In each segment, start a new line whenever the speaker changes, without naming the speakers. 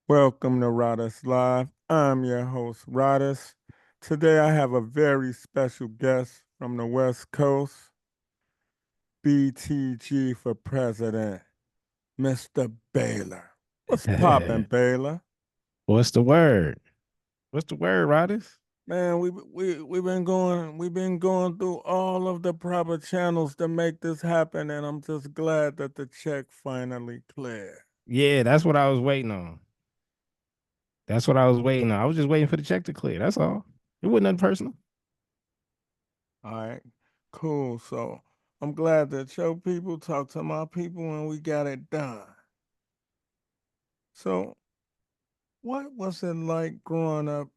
Welcome to Rodus Live. I'm your host, Rodus. Today I have a very special guest from the West Coast, BTG for President, Mr. Baylor. What's poppin', Baylor?
What's the word? What's the word, Riders?
Man, we've been going through all of the proper channels to make this happen, and I'm just glad that the check finally cleared.
Yeah, that's what I was waiting on. That's what I was waiting on. I was just waiting for the check to clear. That's all. It wasn't nothing personal.
All right, cool. So I'm glad that your people talked to my people and we got it done. So, what was it like growing up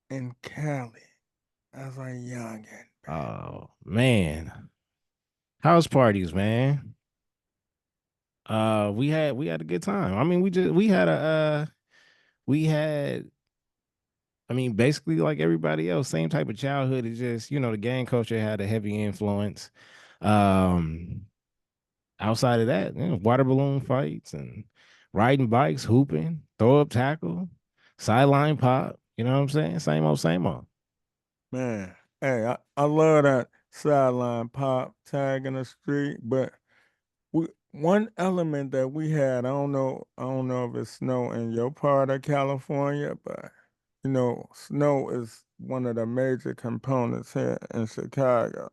in Cali as a youngin', babe?
Oh man, house parties, man. We had a good time. I mean, we had we had I mean, basically like everybody else, same type of childhood. It's just the gang culture had a heavy influence. Um, Outside of that, water balloon fights and riding bikes, hooping, throw up tackle, sideline pop. You know what I'm saying? Same old, same old.
Man, hey, I love that sideline pop tag in the street, but one element that we had, I don't know if it's snow in your part of California, but snow is one of the major components here in Chicago.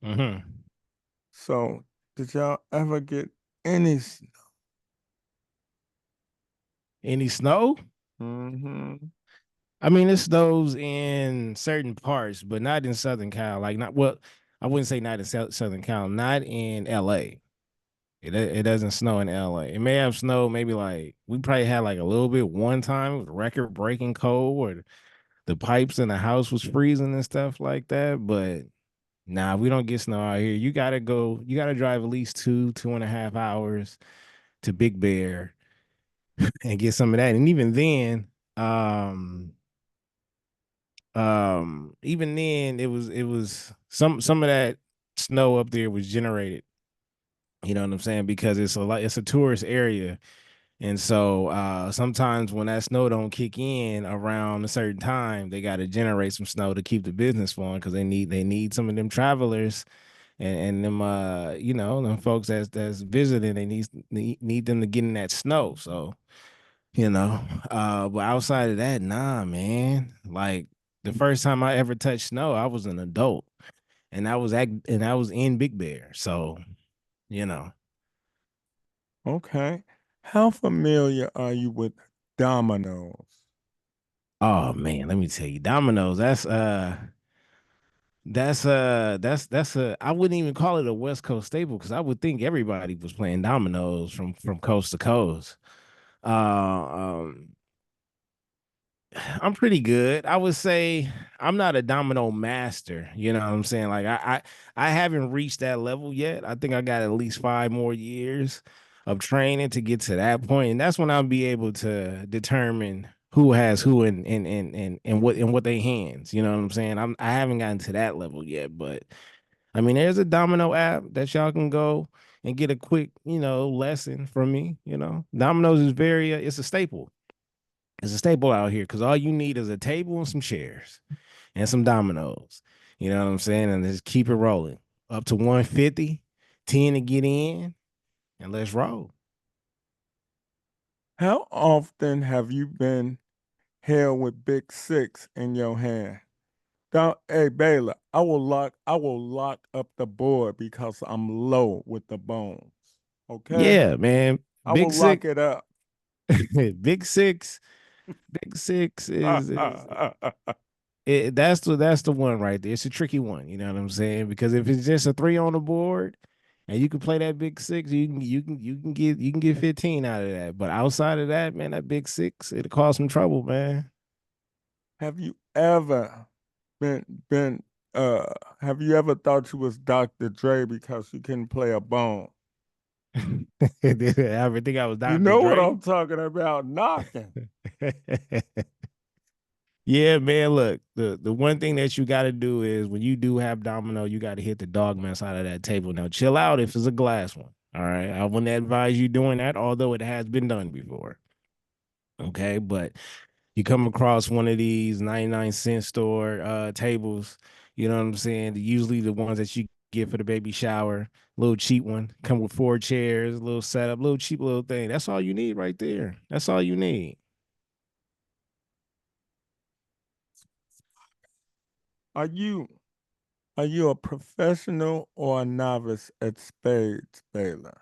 Hmm.
So, did y'all ever get any?
Any snow?
Mm-hmm.
I mean, it snows in certain parts, but not in Southern Cal. Like not well, I wouldn't say not in Southern Cal, not in LA. It doesn't snow in LA. It may have snowed maybe like we probably had like a little bit one time. It was record breaking cold, or the pipes in the house was freezing and stuff like that. But nah, we don't get snow out here. You gotta drive at least 2.5 hours to Big Bear and get some of that. And um, even then it was some of that snow up there was generated. You know what I'm saying? Because it's a tourist area. And so sometimes when that snow don't kick in around a certain time, they got to generate some snow to keep the business flowing because they need some of them travelers and them them folks that's visiting. They need them to get in that snow. So but outside of that, nah, man. Like the first time I ever touched snow, I was an adult, and I was in Big Bear. So you know,
Okay. How familiar are you with Dominoes?
oh man, let me tell you, Dominoes. That's I wouldn't even call it a West Coast staple because I would think everybody was playing dominoes from coast to coast. Uh, um, I'm pretty good. I would say I'm not a domino master. You know what I'm saying? Like I haven't reached that level yet. I think I got at least 5 more years of training to get to that point, and that's when I'll be able to determine who has who in what they hands. You know what I'm saying? I haven't gotten to that level yet, but I mean, there's a domino app that y'all can go and get a quick lesson from me. Domino's is it's a staple. It's a staple out here because all you need is a table and some chairs and some dominoes. You know what I'm saying? And just keep it rolling up to 150, 10 to get in, and let's roll.
How often have you been held with Big Six in your hand? Hey Baylor, I will lock up the board because I'm low with the bones. Okay?
Yeah, man.
I
Big
will lock
six,
it up.
big six, big six is that's the one right there. It's a tricky one. You know what I'm saying? Because if it's just a three on the board and you can play that big six, you can get 15 out of that. But outside of that, man, that big six, it'll cause some trouble, man.
Have you ever been uh have you ever thought you was Dr. Dre because you couldn't play a bone?
I would think I was
You
Dr.
know what
Dre.
I'm talking about, knocking.
Yeah, man. Look, the one thing that you got to do is when you do have domino, you got to hit the dog mess out of that table. Now, chill out if it's a glass one. All right, I wouldn't advise you doing that, although it has been done before. Okay, but you come across one of these 99-cent store tables, you know what I'm saying? Usually the ones that you get for the baby shower, little cheap one, come with 4 chairs, little setup, little cheap little thing. That's all you need right there. That's all you need.
Are you are you a professional or a novice at Spades Baylor?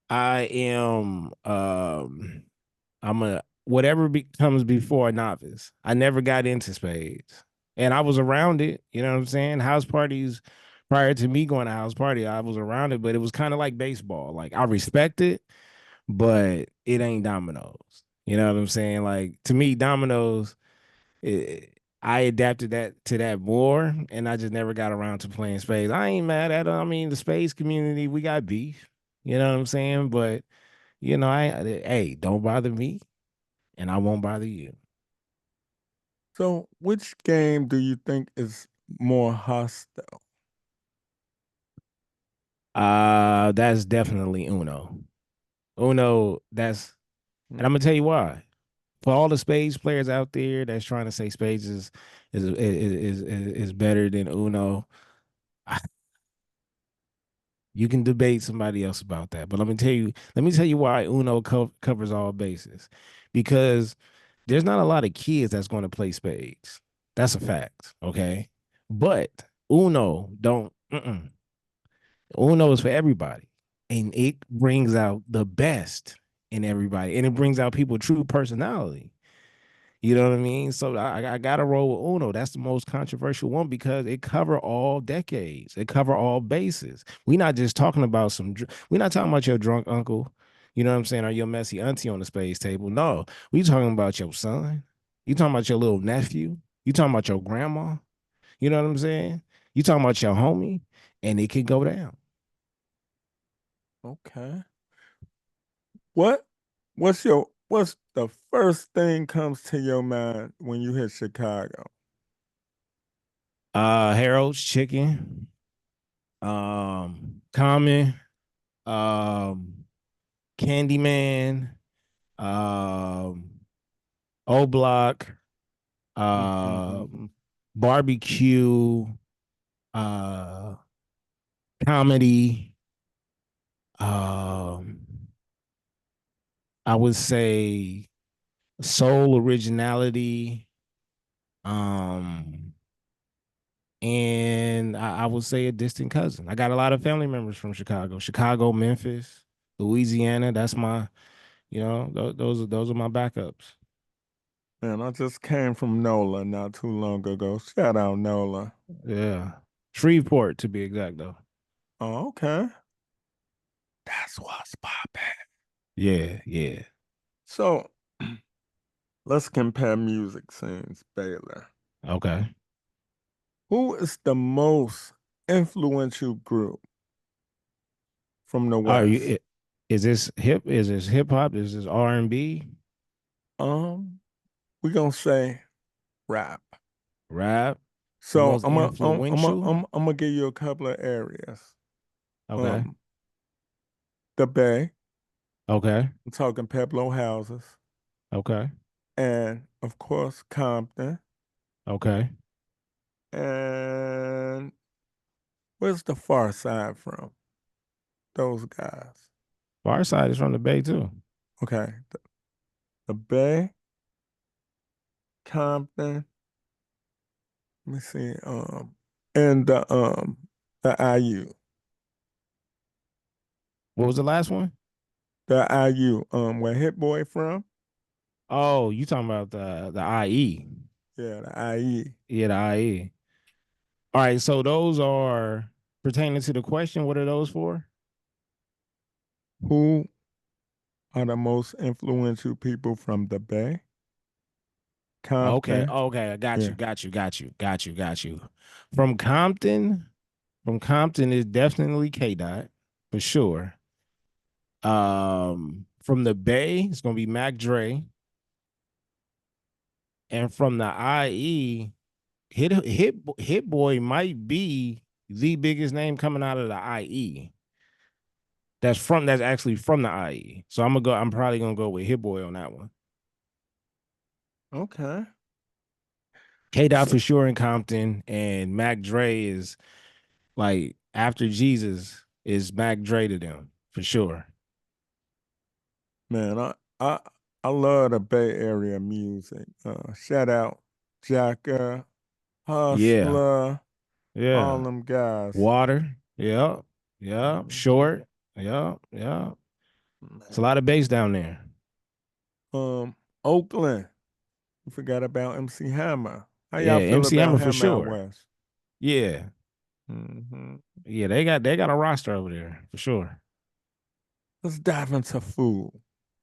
I am I'm a whatever comes before a novice. I never got into spades. And I was around it, you know what I'm saying? House parties prior to me going to house party, I was around it, but it was kind of like baseball. Like I respect it, but it ain't dominoes. You know what I'm saying? Like to me, dominoes, I adapted that to that more, and I just never got around to playing spades. I ain't mad at it. I mean, the spades community, we got beef. You know what I'm saying? But hey, don't bother me, and I won't bother you.
So, which game do you think is more hostile?
That's definitely Uno. Uno, and I'm gonna tell you why. For all the spades players out there that's trying to say spades is better than Uno, you can debate somebody else about that. But let me tell you why Uno covers all bases. Because there's not a lot of kids that's going to play spades. That's a fact. Okay. But Uno don't, Uno is for everybody. And it brings out the best in everybody. And it brings out people true personality. You know what I mean? So I got to roll with Uno. That's the most controversial one because it cover all decades. It cover all bases. We're not just talking about we're not talking about your drunk uncle, you know what I'm saying, or your messy auntie on the space table. No, we talking about your son. You talking about your little nephew. You talking about your grandma. You know what I'm saying? You talking about your homie, and it can go down.
Okay. What what's the first thing comes to your mind when you hit Chicago?
Harold's chicken, Common, um, Candyman, um, O Block, um, barbecue, uh, comedy. Um, I would say soul originality. Um, and I would say a distant cousin. I got a lot of family members from Chicago, Memphis, Louisiana. That's my, those are my backups.
Man, I just came from NOLA not too long ago. Shout out NOLA.
Yeah, Shreveport to be exact though.
Oh, okay. That's what's poppin'.
Yeah, yeah.
So let's compare music scenes, Baylor.
Okay.
Who is the most influential group from the
Are you?
West?
Is this hip? Is this hip hop? Is this R&B?
Um, we gonna say rap.
Rap? The
So
most influential?
I'm gonna give you a couple of areas.
Okay.
Um, the Bay.
Okay.
I'm talking Pablo houses,
Okay.
and of course Compton.
Okay.
And where's the Far Side from? Those guys.
Far Side is from the Bay too.
Okay, the Bay, Compton. Let me see. And the IU,
What was the last one?
the IU. Where Hit Boy from?
Oh, you talking about the IE?
Yeah, the IE.
Yeah, the IE. All right. So those are pertaining to the question. What are those for?
Who are the most influential people from the Bay?
Okay.
Compton.
Okay. I got you.
Yeah.
Got you. Got you. Got you. Got you. From Compton. From Compton is definitely K Dot for sure. From the Bay, it's gonna be Mac Dre, and from the IE, Hit Boy might be the biggest name coming out of the IE. That's actually from the IE. So I'm probably gonna go with Hit Boy on that one.
Okay.
K Dot
So,
for sure in Compton, and Mac Dre is like after Jesus is Mac Dre to them for sure.
man, I love the Bay Area music. Shout out Jacka,
Yeah,
Hustler, all
yeah.
them guys.
Water, yeah, yeah.
Mhm.
Short, yeah, yeah. It's a
Man.
lot of bass down there.
Oakland. You forgot about MC Hammer. How
Yeah,
y'all feel
MC Hammer
about
for
Hammer out
sure.
west?
Yeah,
Hmm.
yeah. They got a roster over there for sure.
Let's dive into food.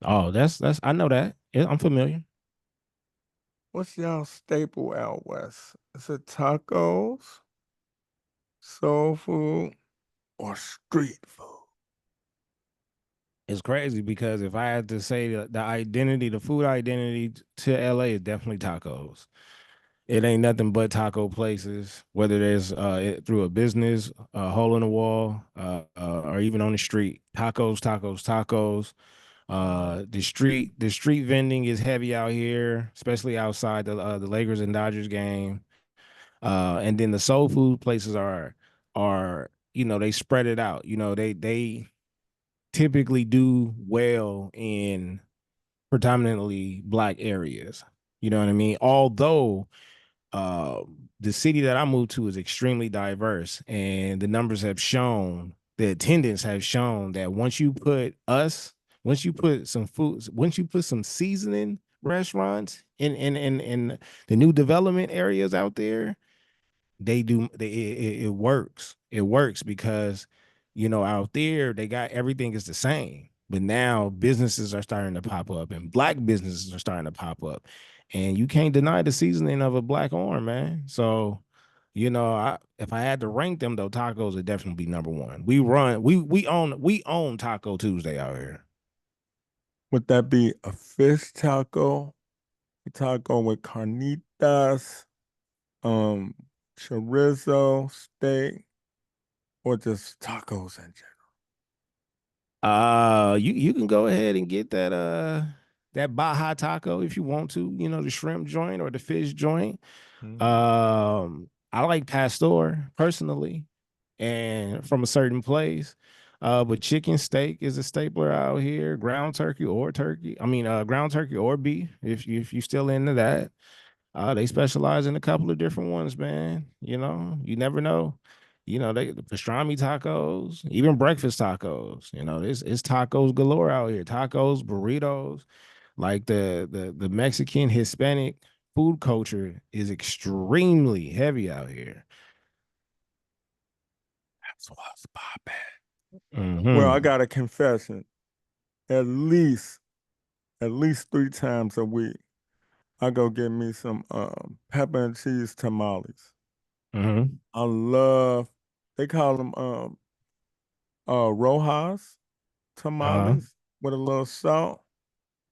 Oh, that's I know that. Yeah, I'm familiar.
What's y'all staple out west? Is it tacos, soul food, or street food?
It's crazy because if I had to say the identity, the food identity to LA is definitely tacos. It ain't nothing but taco places, whether there's through a business, a hole in the wall, or even on the street. Tacos, tacos, tacos. The street vending is heavy out here, especially outside the Lakers and Dodgers game. And then the soul food places are they spread it out. They typically do well in predominantly black areas. You know what I mean? Although uh, the city that I moved to is extremely diverse, and the numbers have shown, the attendance have shown that once you put some foods, once you put some seasoning restaurants in the new development areas out there, it works. It works because out there they got everything is the same. But now businesses are starting to pop up and black businesses are starting to pop up. And you can't deny the seasoning of a black arm, man. So, if I had to rank them though, tacos would definitely be number one. We own Taco Tuesday out here.
Would that be a fish taco, a taco with carnitas, um, chorizo, steak, or just tacos in
You can go ahead and get that Baja taco if you want to, the shrimp joint or the fish joint.
general?
I like Pastor personally, and from a certain place. But chicken steak is a stapler out here. Ground turkey or turkey. I mean, ground turkey or beef. If you still into that, they specialize in a couple of different ones, man. You never know. The pastrami tacos, even breakfast tacos. It's tacos galore out here. Tacos, burritos. Like the Mexican Hispanic food culture is extremely heavy out here.
That's what's poppin'. Well, I
Hmm.
got a confession. At least, at least 3 times a week, I go get me some pepper and cheese tamales.
Hmm.
I love. They call them Rojas
Uh-huh.
tamales with a little salt,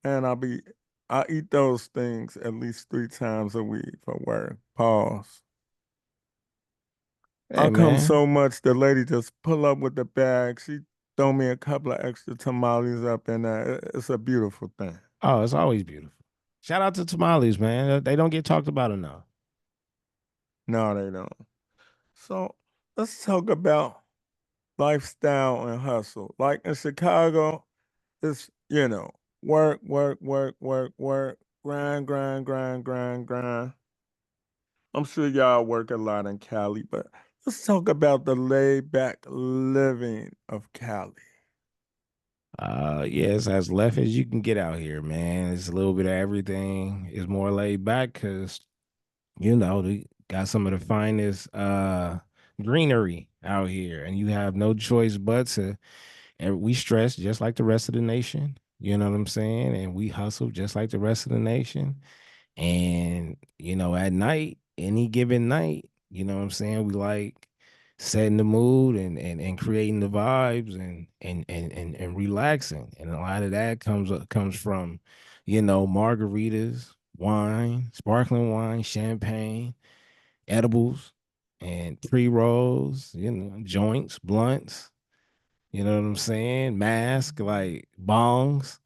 and I eat those things at least 3 times a week for work. Pause. I
Hey
come
man.
so much, the lady just pull up with the bag. She throw me a couple of extra tamales up in there. It's a beautiful thing.
Oh, it's always beautiful. Shout out to tamales, man. They don't get talked about enough.
No, they don't. So let's talk about lifestyle and hustle. Like in Chicago, it's, work, work, work, work, work, grind, grind, grind, grind, grind. I'm sure y'all work a lot in Cali, but let's talk about the laid back living of Cali.
Yeah, it's as left as you can get out here, man. It's a little bit of everything. It's more laid back because they got some of the finest greenery out here, and you have no choice but to. And we stress just like the rest of the nation. You know what I'm saying? And we hustle just like the rest of the nation. And, at night, any given night, what I'm saying? We like setting the mood and creating the vibes and relaxing. And a lot of that comes from, margaritas, wine, sparkling wine, champagne, edibles, and pre-rolls, joints, blunts, you know what I'm saying? Mask, like bongs.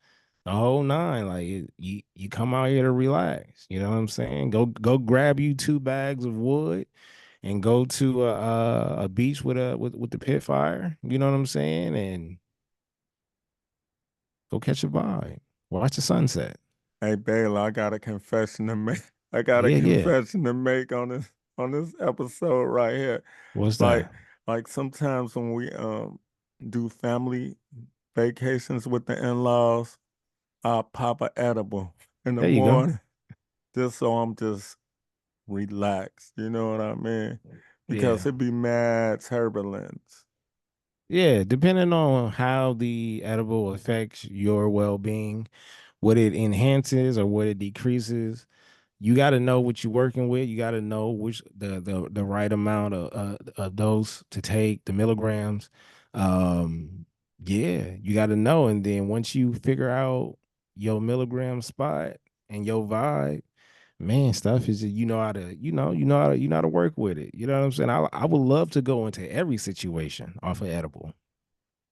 the whole nine. Like you come out here to relax. You know what I'm saying? Go grab you 2 bags of wood and go to a beach with with the pit fire. You know what I'm saying? And go catch a vibe. Watch the sunset.
Hey Baylor, I got a confession to make. I got a
Yeah, yeah.
confession to make on this episode right here.
What's
Like
that?
like sometimes when we do family vacations with the in-laws, I'll pop a edible in the
There you go.
morning just so I'm just relaxed. You know what I mean? Because
Yeah.
it be mad turbulence.
Yeah, depending on how the edible affects your well-being, what it enhances or what it decreases, you got to know what you're working with. You got to know which the right amount of dose to take, the milligrams. Um, yeah, you got to know, and then once you figure out your milligram spot and your vibe, man, stuff is you know how to you know how to work with it. You know what I'm saying? I would love to go into every situation off of edible,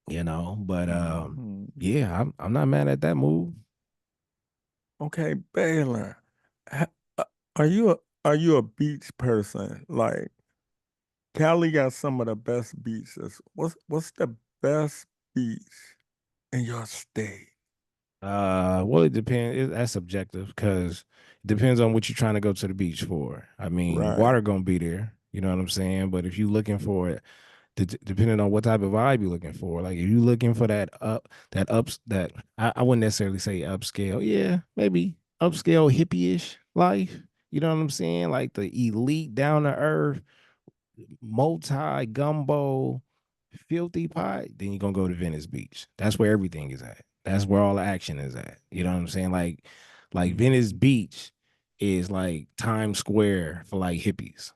but
Mhm.
yeah, I'm not mad at that move.
Okay, Baylor, ha- uh, are you a beach person? Like Cali got some of the best beaches. What's the best beach in your state?
Well, it depends. That's subjective because it depends on what you're trying to go to the beach for. I mean,
Right.
water gonna be there. You know what I'm saying? But if you're looking for it, depending on what type of vibe you're looking for, like if you're looking for that I wouldn't necessarily say upscale. Yeah, maybe upscale hippie-ish life. You know what I'm saying? Like the elite, down to earth, multi gumbo, filthy pot, then you're gonna go to Venice Beach. That's where everything is at. That's where all the action is at. You know what I'm saying? Like Venice
Mhm.
Beach is like Times Square for like hippies.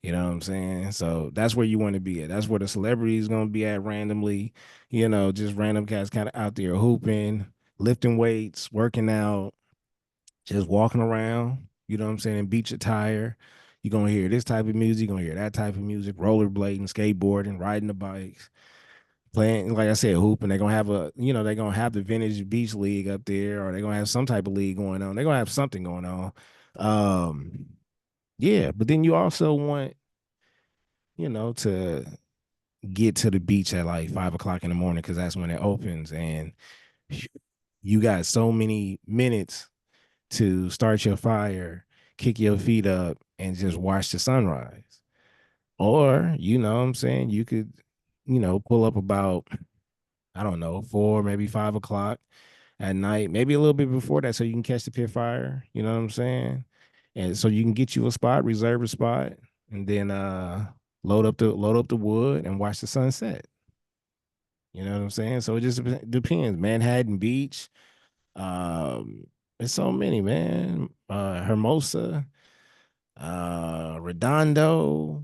You know what I'm saying? So that's where you want to be at. That's where the celebrities gonna be at randomly. Just random cats kind of out there hooping, lifting weights, working out, just walking around, you know what I'm saying, in beach attire. You're gonna hear this type of music, you're gonna hear that type of music, rollerblading, skateboarding, riding the bikes, playing, like I said, hooping. They're gonna have they're gonna have the vintage beach league up there, or they're gonna have some type of league going on. They're gonna have something going on. Um, yeah, but then you also want, to get to the beach at like 5 o'clock in the morning because that's when it opens, and you got so many minutes to start your fire, kick your feet up, and just watch the sunrise. Or, you know what I'm saying, you could, pull up about, I don't know, 4, maybe 5 o'clock at night, maybe a little bit before that, so you can catch the pit fire. You know what I'm saying? And so you can get you a spot, reserve a spot, and then load up the wood and watch the sunset. You know what I'm saying? So it just depends. Manhattan Beach, um, there's so many, man. Hermosa, Redondo.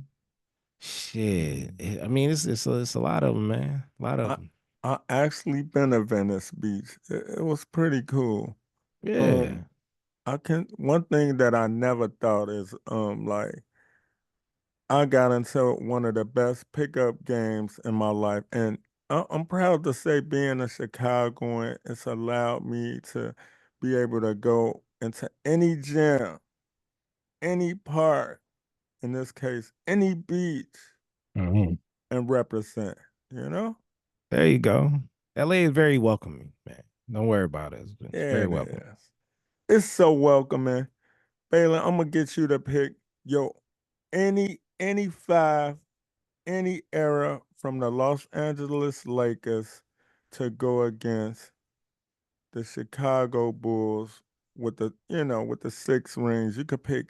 Shit. I mean, it's a lot of them, man. A lot of
I
them.
I actually been to Venice Beach. It was pretty cool. Um,
Yeah.
I can one thing that I never thought is like I got into one of the best pickup games in my life, and I'm proud to say being a Chicagoan, it's allowed me to be able to go into any gym, any park, in this case, any beach,
Mhm.
and represent, you know?
There you go. LA is very welcoming, man. Don't worry about it. It's
Yeah,
very
it
welcoming.
is. It's so welcoming. Baylor, I'm gonna get you to pick any five, any era from the Los Angeles Lakers to go against the Chicago Bulls with the 6 rings. You could pick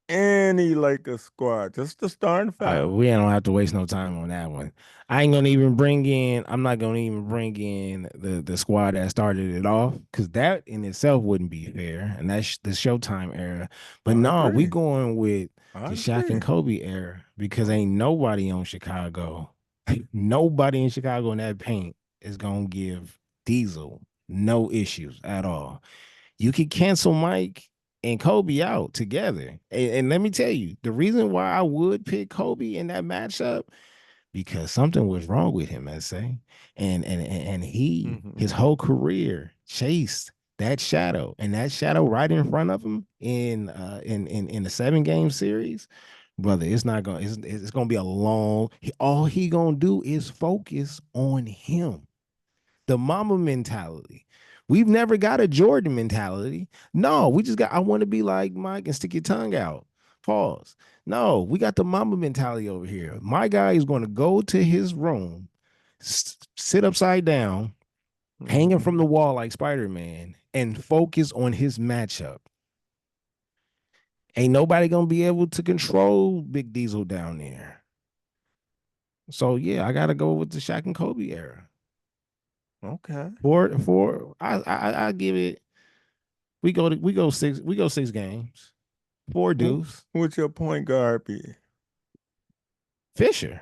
any Lakers squad, just the starting five.
We don't have to waste no time on that one. I ain't gonna even bring in. I'm not gonna even bring in the squad that started it off because that in itself wouldn't be fair, and that's the Showtime era. But
I
no, we
agree.
going with
I
the Shaq and
agree.
Kobe era because
I,
ain't nobody on Chicago, nobody in Chicago in that paint is gonna give Diesel no issues at all. You could cancel Mike and Kobe out together. And let me tell you, the reason why I would pick Kobe in that matchup because something was wrong with him, I say, and he his
mhm.
whole career chased and that shadow right in front of him in the 7 game series, brother, it's gonna be a long. All he gonna do is focus on him. The mama mentality. We've never got a Jordan mentality. No, we just got, I want to be like Mike and stick your tongue out. Pause. No, we got the mama mentality over here. My guy is going to go to his room, sit upside down, hanging from
Mhm.
the wall like Spider-Man, and focus on his matchup. Ain't nobody going to be able to control Big Diesel down there. So yeah, I got to go with the Shaq and Kobe era.
Okay.
I give it. We go 6 games. Four
Who
deuce.
would your point guard be?
Fisher.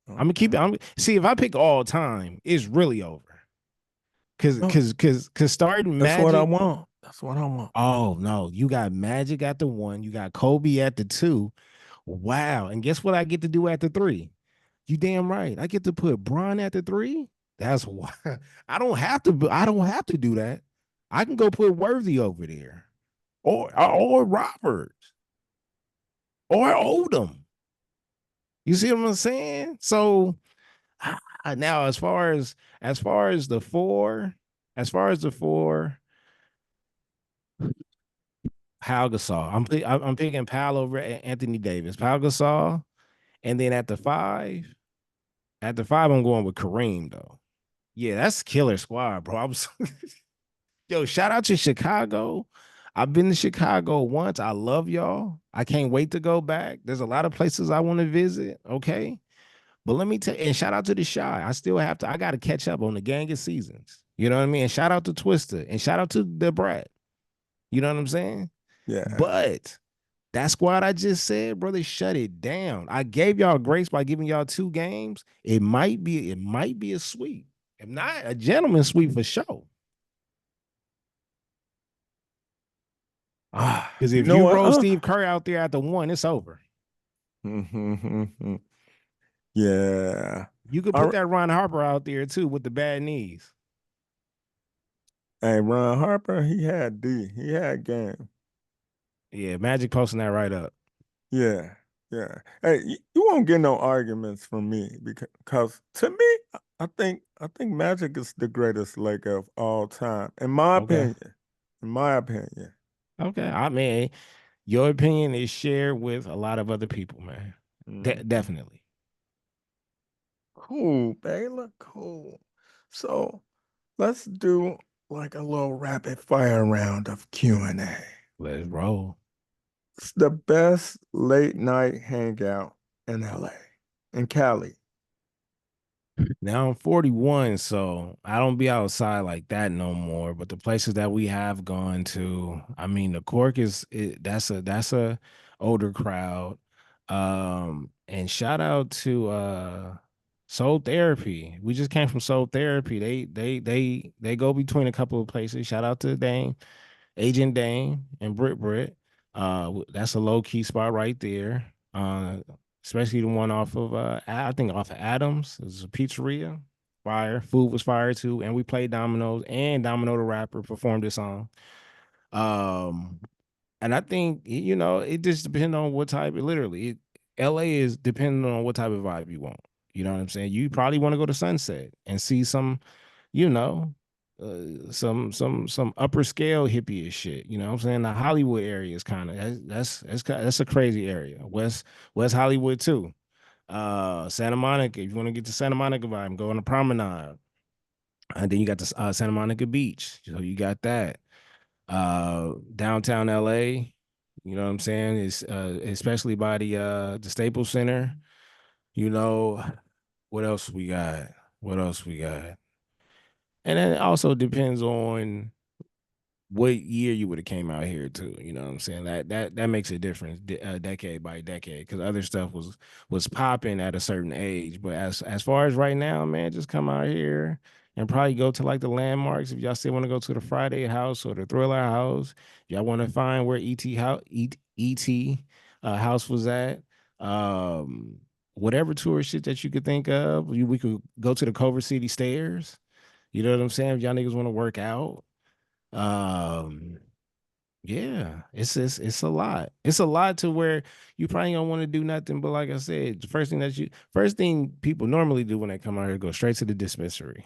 I'm gonna keep it.
Okay.
See if I pick all time, it's really over. Cause
No,
cause cause cause starting
that's what I
Magic.
want. That's what I want.
Oh no, you got Magic at the 1, you got Kobe at the 2. Wow. And guess what I get to do at the 3? You damn right. I get to put Bron at the 3. That's why I don't have to do that. I can go put Worthy over there. Or Roberts or Odom. You see what I'm saying? So now as far as the four, as far as the four, Pau Gasol. I'm picking Pal over Anthony Davis. Pau Gasol, and then at the five, I'm going with Kareem though. Yeah, that's killer squad, bro. Yo, shout out to Chicago. I've been to Chicago once. I love y'all. I can't wait to go back. There's a lot of places I want to visit. Okay. But let me tell you, and shout out to the Shy. I got to catch up on the Gang of Seasons. You know what I mean? And shout out to Twister and shout out to the Brat. You know what I'm saying?
Yeah.
But that squad I just said, brother, shut it down. I gave y'all grace by giving y'all 2 games. It might be a sweep. If not, a gentleman sweep for sure. Because
You
if
know
you
what?
roll Steve Kerr out there at the 1, it's over.
Yeah.
You could
All
put
right.
that Ron Harper out there too with the bad knees.
Hey, Ron Harper, he had D. He had game.
Yeah, Magic posting that right up.
Yeah. Yeah. Hey, you won't get no arguments from me because to me, I think Magic is the greatest Laker of all time, in my
Okay.
opinion. In my opinion.
Okay. I mean, your opinion is shared with a lot of other people, man.
Mhm.
Definitely.
Cool, Baylor. Cool. So let's do like a little rapid fire round of Q&A.
Let's roll.
It's the best late night hangout in LA, in Cali.
Now I'm 41, so I don't be outside like that no more. But the places that we have gone to, I mean, the Cork that's a older crowd. And shout out to Soul Therapy. We just came from Soul Therapy. They go between a couple of places. Shout out to Dame, Agent Dame, and Brit. That's a low key spot right there. Especially the one off of I think off of Adams. It was a pizzeria. Fire. Food was fire too. And we played Dominoes, and Domino the rapper performed this song. Um, and I think it just depends on what type. LA is depending on what type of vibe you want. You know what I'm saying? You probably want to go to Sunset and see some, you know, some upper scale hippie shit. You know what I'm saying? The Hollywood area is kind of that's a crazy area. West Hollywood too. Santa Monica. If you want to get to Santa Monica vibe, go on a promenade. And then you got the Santa Monica Beach. So you got that. Downtown LA. You know what I'm saying? It's especially by the Staples Center. You know, what else we got? What else we got? And then it also depends on what year you would have came out here too. You know what I'm saying? That makes a difference, decade by decade, because other stuff was popping at a certain age. But as far as right now, man, just come out here and probably go to like the landmarks. If y'all still want to go to the Friday House or the Thriller House, y'all want to find where ET house was at. Um, Whatever tourist shit that you could think of, we could go to the Culver City Stairs. You know what I'm saying? If y'all niggas want to work out. Um, yeah, it's a lot. It's a lot to where you probably don't want to do nothing. But like I said, the first thing people normally do when they come out here, go straight to the dispensary.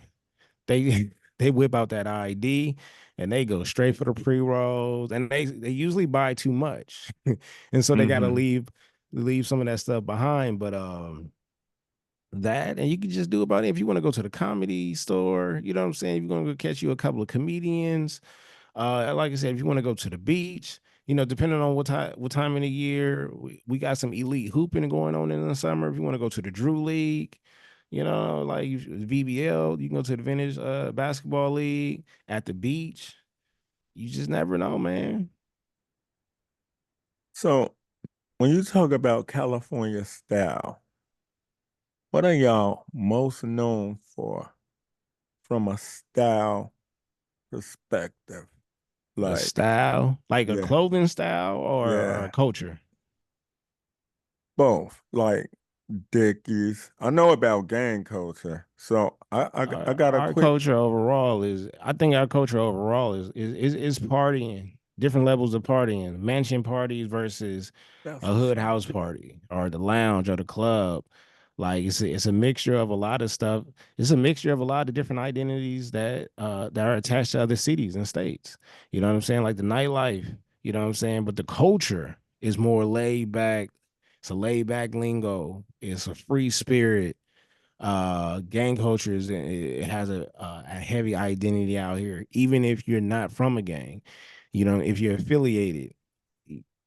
They they whip out that ID and they go straight for the pre rolls, and they usually buy too much, and so they got to
Mm-hmm.
leave some of that stuff behind. But that, and you can just do about it if you want to go to the comedy store. You know what I'm saying? If you're gonna go catch you a couple of comedians, like I said, if you want to go to the beach, depending on what time of the year, we got some elite hooping going on in the summer. If you want to go to the Drew League, like VBL, you can go to the Vintage Basketball League at the beach. You just never know, man.
So when you talk about California style, what are y'all most known for from a style perspective?
A
Like,
style, like a
yeah,
clothing style or a
yeah,
culture.
both. Like Dickies. I know about gang culture, so I got a
Our
quick.
culture overall is, I think our culture overall is partying, different levels of partying, mansion parties versus
That's
a
what's
hood
up.
house party or the lounge or the club. Like it's a mixture of a lot of stuff. It's a mixture of a lot of different identities that are attached to other cities and states. You know what I'm saying? Like the nightlife, you know what I'm saying? But the culture is more laid back. It's a laid back lingo. It's a free spirit. Gang culture it has a heavy identity out here, even if you're not from a gang. If you're affiliated,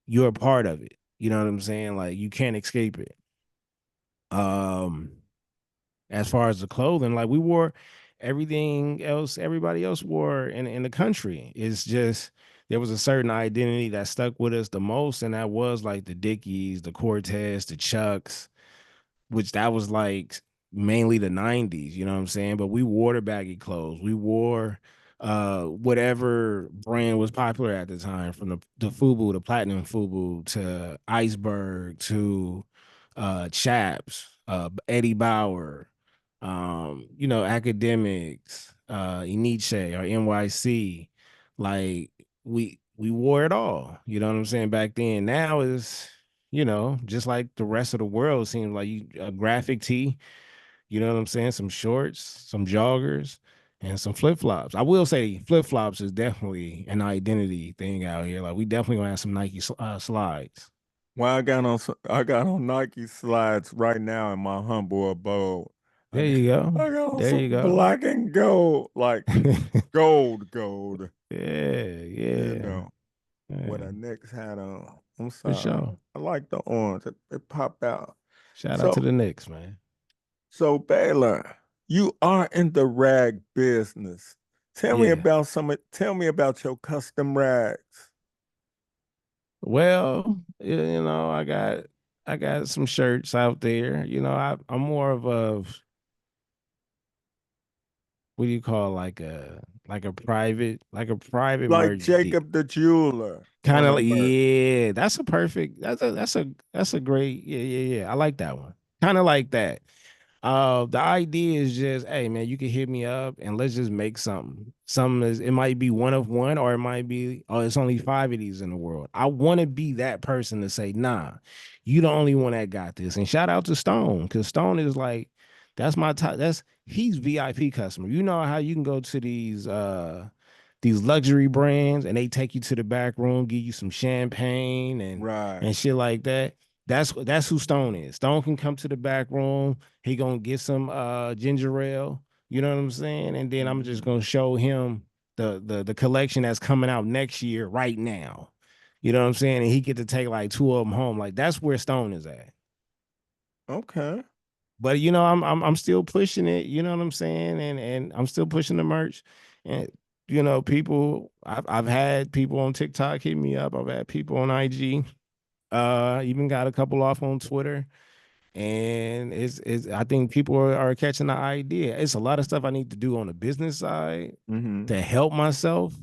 you're a part of it. You know what I'm saying? Like you can't escape it. um as far as the clothing, like we wore everything else everybody else wore in the country. It's just there was a certain identity that stuck with us the most, and that was like the Dickies, the Cortez, the Chucks, which that was like mainly the 90s, you know what I'm saying? But we wore the baggy clothes. We wore whatever brand was popular at the time, from the FUBU, the platinum FUBU, to Iceberg, to Chaps, Eddie Bauer, academics, Iniche or NYC. Like we wore it all, you know what I'm saying? Back then. Now is, just like the rest of the world, seems like a graphic tee, you know what I'm saying? Some shorts, some joggers, and some flip flops. I will say flip flops is definitely an identity thing out here. Like we definitely gonna have some Nike slides.
Well, I got on Nike slides right now in my humble abode. I
There
got,
you go.
I got on
There
some
you go.
black and gold, like gold,
Yeah,
you
yeah,
know, with
yeah,
a Knicks hat on. I'm
for
sorry.
sure.
I like the orange. It popped out.
Shout out to
So,
the Knicks, man.
so Baylor, you are in the rag business.
Yeah.
Tell me about your custom rags.
Well, I got some shirts out there. I'm more of a, what do you call, like a private
Like
merch deal.
Jacob the jeweler
Kind
on
of
the
like,
merch.
yeah, that's a great, yeah. I like that one. Kind of like that. The idea is just, hey man, you can hit me up and let's just make something. It might be one of one, or it might be, oh, it's only five of these in the world. I want to be that person to say, nah, you the only one that got this. And shout out to Stone, because Stone is like, that's my top. He's VIP customer. You know how you can go to these luxury brands and they take you to the back room, give you some champagne
Right.
and shit like that. That's who Stone is. Stone can come to the back room. He gonna get some ginger ale. You know what I'm saying? And then I'm just
Hmm.
gonna show him the collection that's coming out next year right now. You know what I'm saying? And he get to take like two of them home. Like that's where Stone is at.
Okay.
But I'm still pushing it. You know what I'm saying? And I'm still pushing the merch. And I've had people on TikTok hit me up. I've had people on IG. Even got a couple off on Twitter. And it's I think people are catching the idea. It's a lot of stuff I need to do on the business side
Hmm.
to help myself.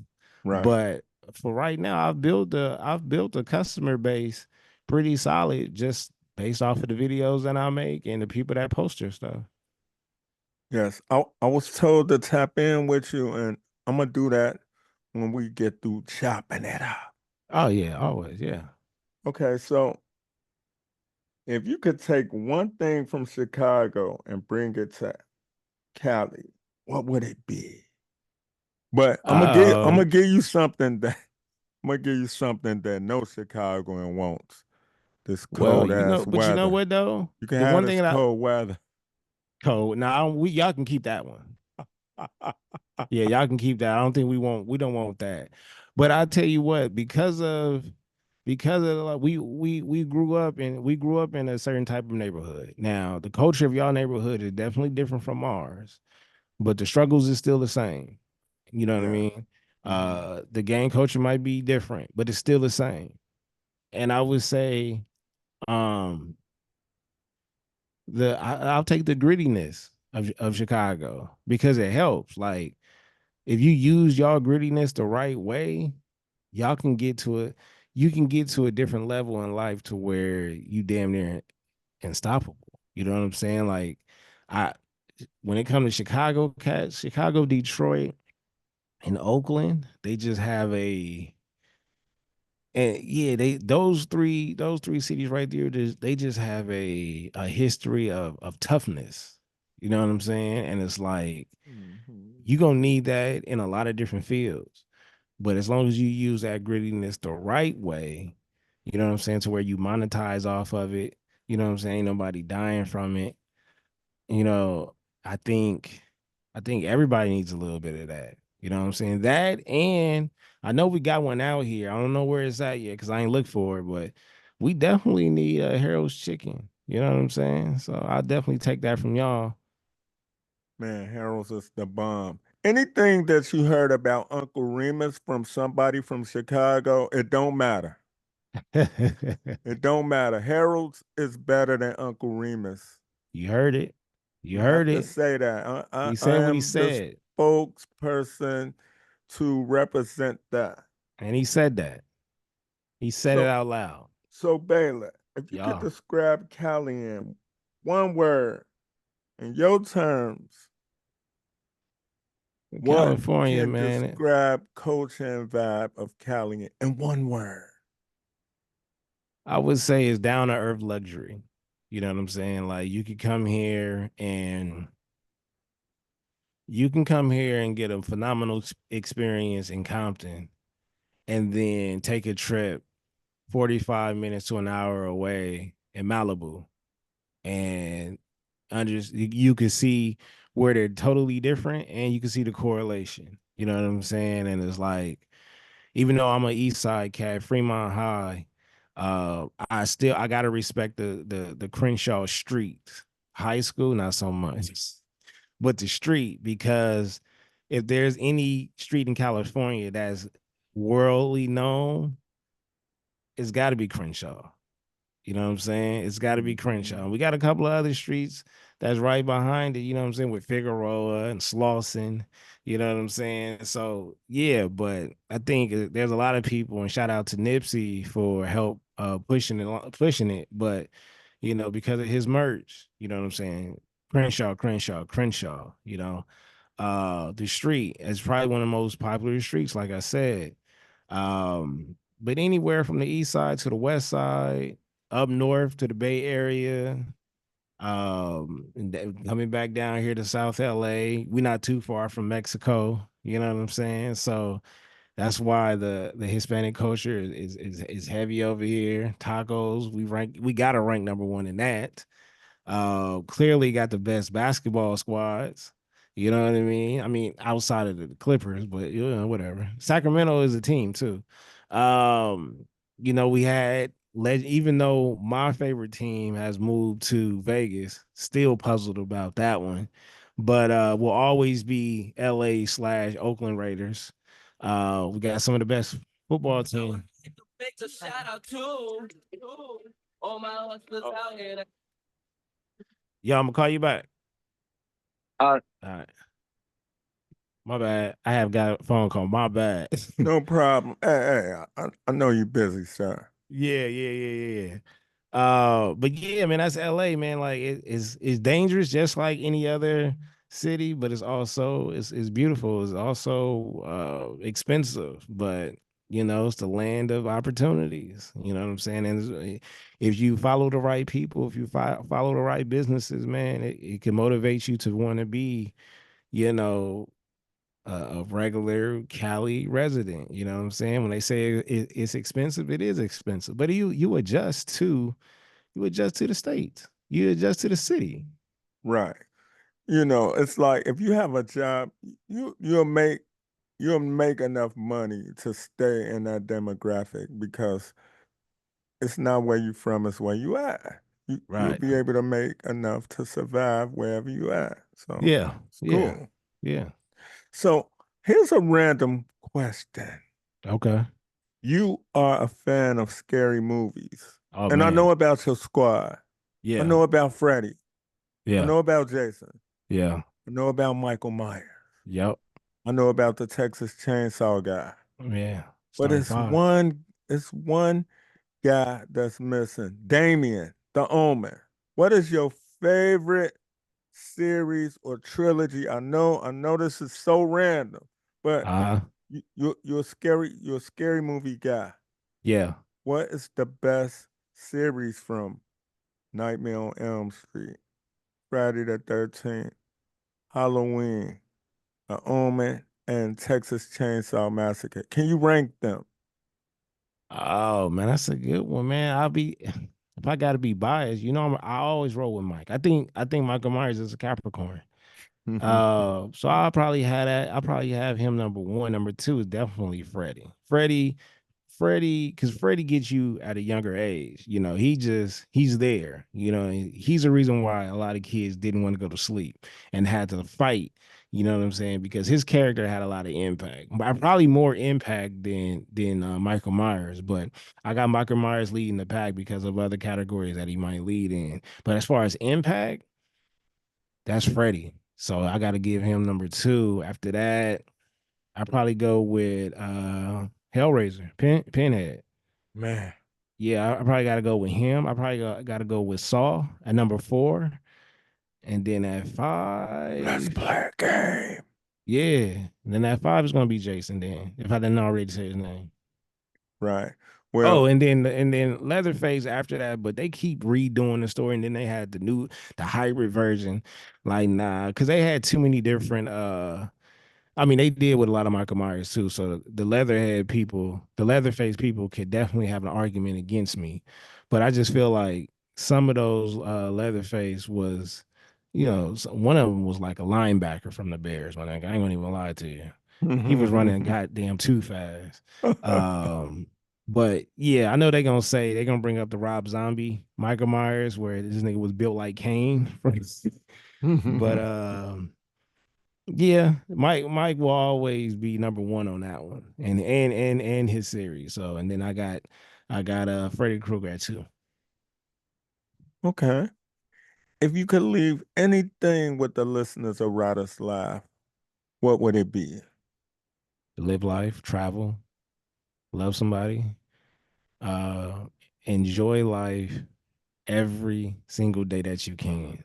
Right.
But for right now, I've built a customer base pretty solid, just based off of the videos that I make and the people that post your stuff.
Yes. I was told to tap in with you, and I'm gonna do that when we get through chopping it up.
Oh yeah, always, yeah.
Okay, so if you could take one thing from Chicago and bring it to Cali, what would it be? But I'm gonna
Um,
give you something that I'm gonna give you something that no Chicagoan wants. This
well,
cold ass
but you know
weather.
what though?
You can
The
have
one
this
thing that I
cold weather.
code now we y'all can keep that one. Yeah, y'all can keep that. I don't think we don't want that. But I tell you what, because of like we grew up in a certain type of neighborhood. Now, the culture of y'all neighborhood is definitely different from ours, but the struggles is still the same. You know what I
Yeah.
mean?
Hmm.
The gang culture might be different, but it's still the same. And I would say, um, I'll take the grittiness of Chicago because it helps. Like if you use y'all grittiness the right way, y'all can get to it. You can get to a different level in life to where you damn near unstoppable. You know what I'm saying? Like I when it comes to Chicago cats, Chicago, Detroit, and Oakland, they just have a and yeah, those three cities right there, they just have a history of toughness. You know what I'm saying? And it's like
Hmm.
you're gonna need that in a lot of different fields. But as long as you use that grittiness the right way, you know what I'm saying, to where you monetize off of it, you know what I'm saying, ain't nobody dying from it. You know, I think I think everybody needs a little bit of that. You know what I'm saying? That and I know we got one out here. I don't know where it's at yet because I ain't looked for it, but we definitely need a Harold's chicken. You know what I'm saying? So I'll definitely take that from y'all.
Man, Harold's is the bomb. Anything that you heard about Uncle Remus from somebody from Chicago, it don't matter. It don't matter. Harold's is better than Uncle Remus.
You heard it. You
You have
heard
to
it.
say that.
He
I
said what he
am the
said.
spokesperson to represent that.
And he said that. He said it
So,
out loud.
so Baylor, if you could
Y'all.
describe Cali in one word, in your terms, what
California,
can
man.
describe culture and vibe of Cali in one word?
I would say it's down to earth luxury. You know what I'm saying? Like you could come here and you can come here and get a phenomenal experience in Compton and then take a trip 45 minutes to an hour away in Malibu and you can see where they're totally different and you can see the correlation. You know what I'm saying? And it's like even though I'm an East Side cat, Fremont High, I gotta respect the Crenshaw Street High School, not so much, but the street because if there's any street in California that's worldly known, it's got to be Crenshaw. You know what I'm saying? It's got to be
Hmm.
Crenshaw. We got a couple of other streets that's right behind it, you know what I'm saying, with Figueroa and Slauson, you know what I'm saying? So, yeah, but I think there's a lot of people, and shout out to Nipsey for help pushing it, but you know, because of his merch, you know what I'm saying? Crenshaw, you know. The street is probably one of the most popular streets, like I said. But anywhere from the east side to the west side, up north to the Bay Area, and coming back down here to South LA. We're not too far from Mexico. You know what I'm saying? So that's why the Hispanic culture is heavy over here. Tacos, we gotta rank number one in that. Clearly got the best basketball squads. You know what I mean? I mean, outside of the Clippers, but you know, whatever. Sacramento is a team too. Um, you know, we had even though my favorite team has moved to Vegas, still puzzled about that one. But will always be LA slash Oakland Raiders. We got some of the best football team. Yeah, I'm gonna call you back. All right. My bad. I have got a phone call. My bad.
No problem. I know you're busy, sir.
Yeah. But yeah, man, that's LA, man. Like it's dangerous, just like any other city, but it's beautiful. It's also expensive, but it's the land of opportunities. You know what I'm saying? And if you follow the right people, if you follow the right businesses, man, it can motivate you to want to be, you know, a regular Cali resident. You know what I'm saying? When they say it's expensive, it is expensive. But you adjust to the state. You adjust to the city.
Right. It's like if you have a job, you'll make enough money to stay in that demographic because it's not where you from, it's where you at. You'll
Right.
be able to make enough to survive wherever you at. So
Yeah.
it's
Yeah.
cool.
Yeah.
So here's a random question.
Okay.
You are a fan of scary movies.
Oh
And I
man.
know about your squad. I
Yeah.
know about Freddy. I
Yeah.
know about Jason.
Yeah.
I know about Michael Myers.
Yep.
I know about the Texas Chainsaw guy.
Yeah.
But
Starting five.
it's one guy that's missing. Damien, the Omen. What is your favorite series or trilogy? I know this is so random, but
Uh
you're a scary movie guy.
yeah.
What is the best series from Nightmare on Elm Street, Friday the 13th, Halloween, The Omen, and Texas Chainsaw Massacre? Can you rank them?
Oh man, that's a good one, man. I'll be if I gotta be biased, I always roll with Mike. I think Michael Myers is a Capricorn. So I'll probably have that. I'll probably have him number one. Number two is definitely Freddie. Freddie, because Freddie gets you at a younger age. He's there. He's the reason why a lot of kids didn't want to go to sleep and had to fight. You know what I'm saying? Because his character had a lot of impact. Probably more impact than Michael Myers. But I got Michael Myers leading the pack because of other categories that he might lead in. But as far as impact, that's Freddie. So I got to give him number two. After that, I probably go with Hellraiser, Pinhead.
Man,
Yeah, I probably got to go with him. I probably got to go with Saw at number four, and then at
let's
five,
play a game.
yeah, and then at five is gonna be Jason. Then if I didn't already say his name.
Right.
Oh,
Well,
and then Leatherface after that, but they keep redoing the story, and then they had the hybrid version. Like nah, because they had too many different I mean, they did with a lot of Michael Myers too. So the the Leatherface people could definitely have an argument against me. But I just feel like some of those Leatherface was, one of them was like a linebacker from the Bears. Man, I ain't gonna even lie to you. He was running goddamn too fast. Um, but yeah, I know they're gonna bring up the Rob Zombie Michael Myers where this nigga was built like Kane. But yeah, Mike will always be number one on that one, and his series. So, and then I got Freddy Krueger at two.
Okay. If you could leave anything with the listeners of Writer's Live, what would it be?
Live life, travel, love somebody, uh, enjoy life every single day that you can.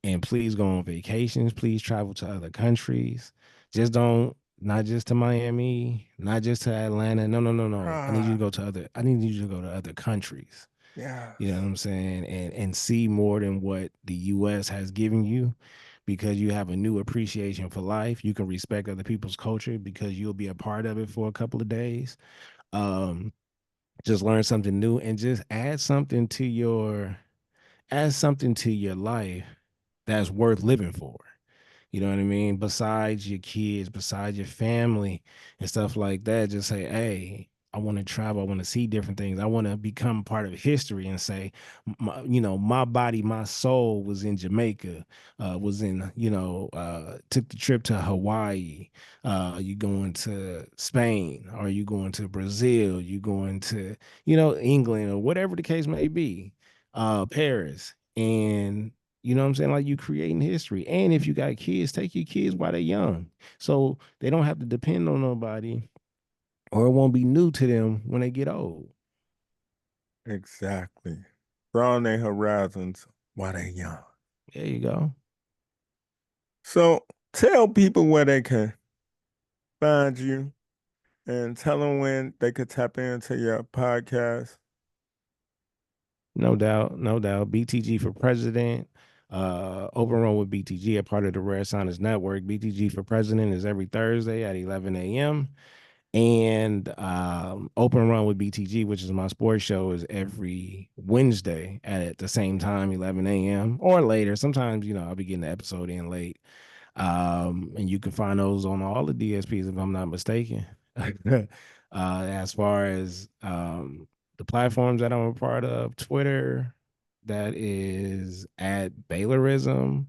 And please go on vacations. Please travel to other countries. Just don't, not just to Miami, not just to Atlanta. No, no, no, no.
Ah,
I need you to go to other countries. You know what
yes.
I'm saying? And see more than what the US has given you because you have a new appreciation for life. You can respect other people's culture because you'll be a part of it for a couple of days. Um, just learn something new and just add something to your life that's worth living for. You know what I mean? Besides your kids, besides your family and stuff like that, just say, hey, I want to travel. I want to see different things. I want to become part of history and say, my body, my soul was in Jamaica, was in, took the trip to Hawaii. Are you going to Spain? Are you going to Brazil? You going to, England or whatever the case may be, Paris. And you know what I'm saying? Like you creating history. And if you got kids, take your kids while they're young. So they don't have to depend on nobody or it won't be new to them when they get old.
Exactly. Broaden their horizons while they're young.
There you go.
So tell people where they can find you and tell them when they could tap into your podcast.
No doubt, no doubt. BTG for president. Open Run with BTG, a part of the Rare Science Network. BTG for president is every Thursday at 11 a.m. And Open Run with BTG, which is my sports show, is every Wednesday at the same time, 11 a.m. or later. Sometimes, I'll be getting the episode in late. And you can find those on all the DSPs if I'm not mistaken. As far as the platforms that I'm a part of, Twitter, that is at Baylorism.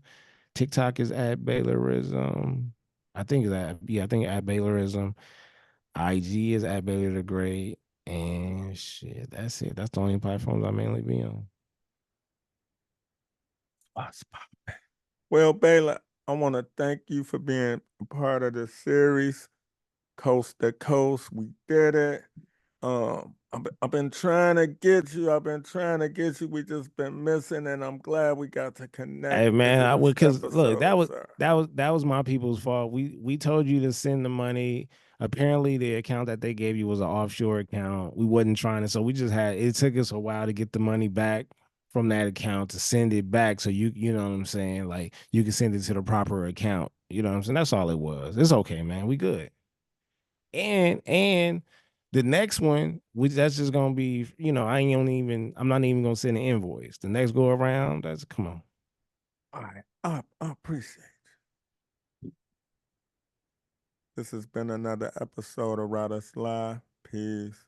TikTok is at Baylorism. I think at Baylorism. IG is at Baylor the Great. And shit, that's it. That's the only platforms I mainly be on.
Well, Baylor, I want to thank you for being a part of this series, Coast to Coast. We did it. I've been trying to get you. I've been trying to get you. We just been missing, and I'm glad we got to connect
Hey
because
man,
of
I
this
would cause look,
episode, sir.
that was my people's fault. We told you to send the money. Apparently the account that they gave you was an offshore account. We wasn't trying to, so we just had it took us a while to get the money back from that account to send it back. So you know what I'm saying? Like you can send it to the proper account. You know what I'm saying? That's all it was. It's okay, man. We good. And the next one, which that's just gonna be, I'm not even gonna send an invoice. The next go around, that's come on.
All right, I appreciate you. This has been another episode of Riders Live. Peace.